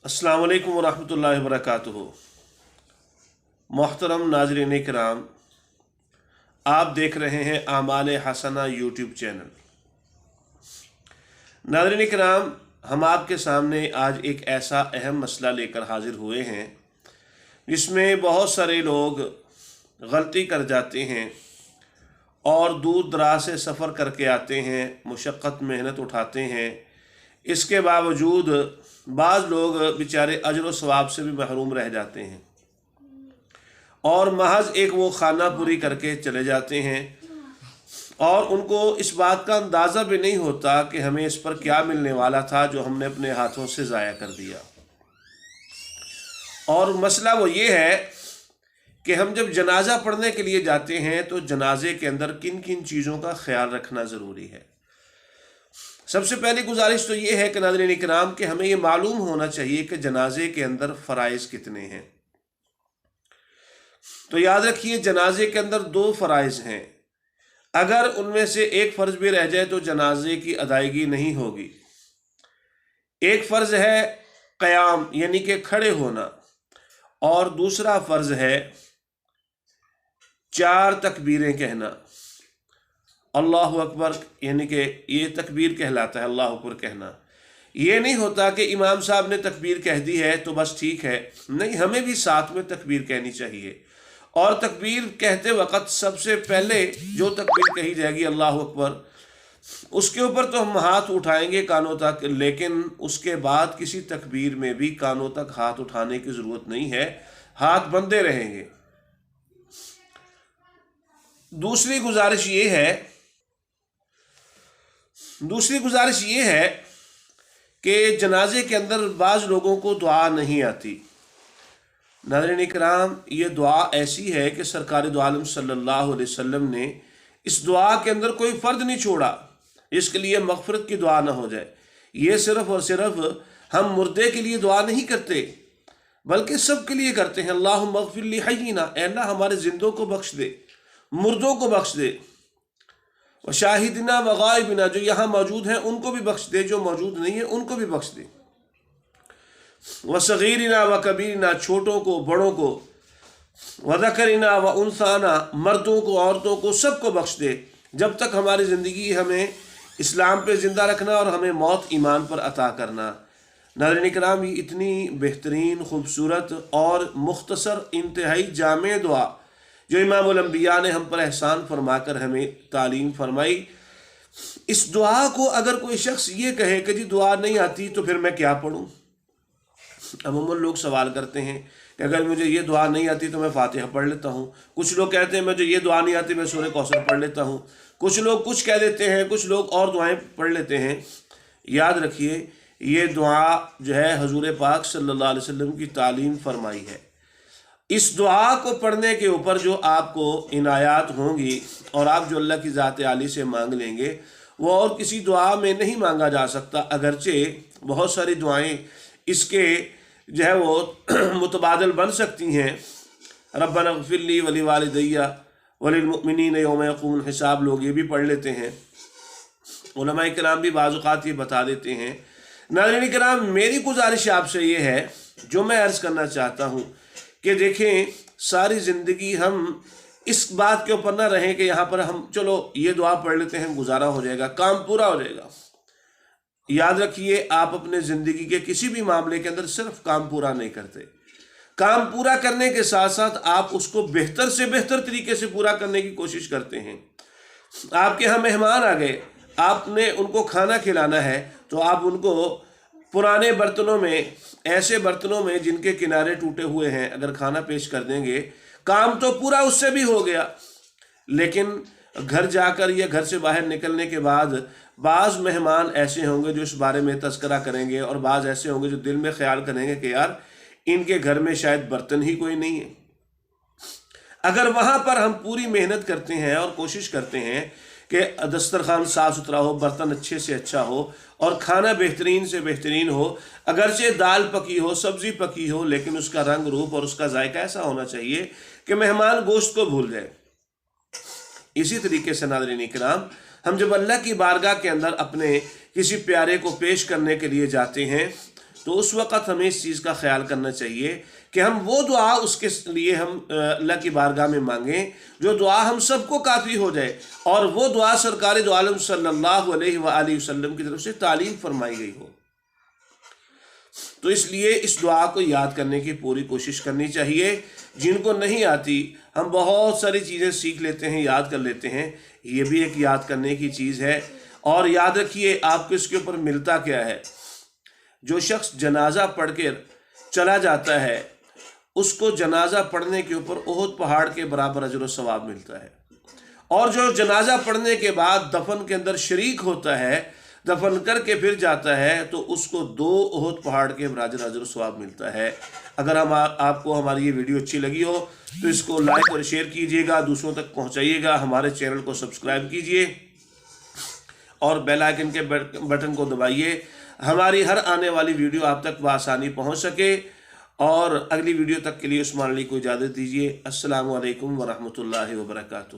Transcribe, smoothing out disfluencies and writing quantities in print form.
अस्सलामु अलैकुम वरहमतुल्लाहि वबरकातुहू। मोहतरम नाज़रीन किराम, आप देख रहे हैं आमाल हसना यूट्यूब चैनल। नाज़रीन किराम, हम आपके सामने आज एक ऐसा अहम मसला लेकर हाजिर हुए हैं जिसमें बहुत सारे लोग गलती कर जाते हैं और दूर दराज से सफ़र करके आते हैं, मुशक्क़त मेहनत उठाते हैं। इसके बावजूद बाज़ लोग बेचारे अजर व सवाब से भी महरूम रह जाते हैं और महज एक वो खाना पूरी करके चले जाते हैं और उनको इस बात का अंदाज़ा भी नहीं होता कि हमें इस पर क्या मिलने वाला था जो हमने अपने हाथों से ज़ाया कर दिया। और मसला वो ये है कि हम जब जनाजा पढ़ने के लिए जाते हैं तो जनाजे के अंदर किन किन चीज़ों का ख्याल रखना ज़रूरी है। सबसे पहली गुजारिश तो ये है कि नाज़रीन इकराम कि हमें ये मालूम होना चाहिए कि जनाजे के अंदर फ़राइज़ कितने हैं। तो याद रखिए, जनाजे के अंदर 2 फ़राइज़ हैं। अगर उनमें से एक फ़र्ज़ भी रह जाए तो जनाजे की अदायगी नहीं होगी। एक फ़र्ज़ है क़याम यानी कि खड़े होना, और दूसरा फ़र्ज़ है 4 तकबीरें कहना। अल्लाहु अकबर यानी कि ये तकबीर कहलाता है, अल्लाहु अकबर कहना। ये नहीं होता कि इमाम साहब ने तकबीर कह दी है तो बस ठीक है, नहीं, हमें भी साथ में तकबीर कहनी चाहिए। और तकबीर कहते वक्त सबसे पहले जो तकबीर कही जाएगी अल्लाहु अकबर, उसके ऊपर तो हम हाथ उठाएंगे कानों तक, लेकिन उसके बाद किसी तकबीर में भी कानों तक हाथ उठाने की ज़रूरत नहीं है, हाथ बंधे रहेंगे। दूसरी गुजारिश ये है कि जनाजे के अंदर बाज़ लोगों को दुआ नहीं आती। नाज़रीन इकराम, ये दुआ ऐसी है कि सरकार दो आलम सल्लल्लाहु अलैहि वसल्लम ने इस दुआ के अंदर कोई फ़र्द नहीं छोड़ा इसके लिए मग़फ़िरत की दुआ ना हो जाए। ये सिर्फ़ और सिर्फ हम मुर्दे के लिए दुआ नहीं करते बल्कि सब के लिए करते हैं। अल्लाहुम्मा अग़फ़िर ली हय्यिना, अल्लाह हमारे ज़िंदों को बख्श दे, मुर्दों को बख्श दे। व शाहिदना व गायबिना, जो यहाँ मौजूद हैं उनको भी बख्श दे, जो मौजूद नहीं है उनको भी बख्श दे। व सगीरिना व कबीरिना, छोटों को बड़ों को, व ज़करिना व उन्साना, मर्दों को औरतों को, सबको बख्श दे, जब तक हमारी ज़िंदगी हमें इस्लाम पे ज़िंदा रखना और हमें मौत ईमान पर अता करना। नाज़रीन इकराम, ये इतनी बेहतरीन, खूबसूरत और मुख्तसर, इंतहाई जामे दुआ जो इमामुल अंबिया ने हम पर एहसान फरमाकर हमें तालीम फरमाई, इस दुआ को अगर कोई शख्स ये कहे कि जी दुआ नहीं आती तो फिर मैं क्या पढ़ूँ। अमूमन लोग सवाल करते हैं कि अगर मुझे ये दुआ नहीं आती तो मैं फातिहा पढ़ लेता हूँ। कुछ लोग कहते हैं मुझे ये दुआ नहीं आती मैं सूरह कौसर पढ़ लेता हूँ। कुछ लोग कुछ कह देते हैं, कुछ लोग और दुआएं पढ़ लेते हैं। याद रखिए, ये दुआ जो है हुज़ूर पाक सल्लल्लाहु अलैहि वसल्लम की तालीम फरमाई है। इस दुआ को पढ़ने के ऊपर जो आपको इनायात होंगी और आप जो अल्लाह की ज़ात आली से मांग लेंगे वो और किसी दुआ में नहीं मांगा जा सकता। अगरचे बहुत सारी दुआएं इसके जो है वो मुतबादल बन सकती हैं। रब्बना इग़फ़िर ली व लिवालिदैया व लिलमुमिनीन यौम यक़ूमुल हिसाब, लोग ये भी पढ़ लेते हैं। उलमा इकराम भी बाज़ औक़ात ये बता देते हैं। नाज़रीन इकराम, मेरी गुजारिश आपसे ये है, जो मैं अर्ज़ करना चाहता हूँ कि देखें, सारी ज़िंदगी हम इस बात के ऊपर ना रहें कि यहाँ पर हम चलो ये दुआ पढ़ लेते हैं, गुजारा हो जाएगा, काम पूरा हो जाएगा। याद रखिए, आप अपने ज़िंदगी के किसी भी मामले के अंदर सिर्फ काम पूरा नहीं करते, काम पूरा करने के साथ साथ आप उसको बेहतर से बेहतर तरीके से पूरा करने की कोशिश करते हैं। आपके यहाँ मेहमान आ गए, आपने उनको खाना खिलाना है तो आप उनको पुराने बर्तनों में, ऐसे बर्तनों में जिनके किनारे टूटे हुए हैं, अगर खाना पेश कर देंगे, काम तो पूरा उससे भी हो गया। लेकिन घर जाकर या घर से बाहर निकलने के बाद बाज़ मेहमान ऐसे होंगे जो इस बारे में तज़किरा करेंगे और बाज़ ऐसे होंगे जो दिल में ख्याल करेंगे कि यार इनके घर में शायद बर्तन ही कोई नहीं है। अगर वहाँ पर हम पूरी मेहनत करते हैं और कोशिश करते हैं कि दस्तरखान साफ़ सुथरा हो, बर्तन अच्छे से अच्छा हो और खाना बेहतरीन से बेहतरीन हो, अगरचे दाल पकी हो, सब्ज़ी पकी हो, लेकिन उसका रंग रूप और उसका जायका ऐसा होना चाहिए कि मेहमान गोश्त को भूल जाए। इसी तरीके से नाज़रीन इकराम, हम जब अल्लाह की बारगाह के अंदर अपने किसी प्यारे को पेश करने के लिए जाते हैं تو اس وقت ہمیں اس چیز کا خیال کرنا چاہیے کہ ہم وہ دعا اس کے لیے ہم اللہ کی بارگاہ میں مانگیں جو دعا ہم سب کو کافی ہو جائے، اور وہ دعا سرکار دو عالم صلی اللہ علیہ وآلہ وسلم کی طرف سے تعلیم فرمائی گئی ہو۔ تو اس لیے اس دعا کو یاد کرنے کی پوری کوشش کرنی چاہیے۔ جن کو نہیں آتی، ہم بہت ساری چیزیں سیکھ لیتے ہیں، یاد کر لیتے ہیں، یہ بھی ایک یاد کرنے کی چیز ہے۔ اور یاد رکھیے آپ کو اس کے اوپر ملتا کیا ہے۔ جو شخص جنازہ پڑھ کر چلا جاتا ہے، اس کو جنازہ پڑھنے کے اوپر احد پہاڑ کے برابر اجر و ثواب ملتا ہے، اور جو جنازہ پڑھنے کے بعد دفن کے اندر شریک ہوتا ہے، دفن کر کے پھر جاتا ہے، تو اس کو 2 احد پہاڑ کے برابر اجر و ثواب ملتا ہے۔ اگر آپ کو ہماری یہ ویڈیو اچھی لگی ہو تو اس کو لائک اور شیئر کیجئے گا، دوسروں تک پہنچائیے گا، ہمارے چینل کو سبسکرائب کیجئے اور بیل آئیکن کے بٹن کو دبائیے، ہماری ہر آنے والی ویڈیو آپ تک بآسانی پہنچ سکے۔ اور اگلی ویڈیو تک کے لیے عثمان علی کو اجازت دیجیے۔ السلام علیکم ورحمۃ اللہ وبرکاتہ۔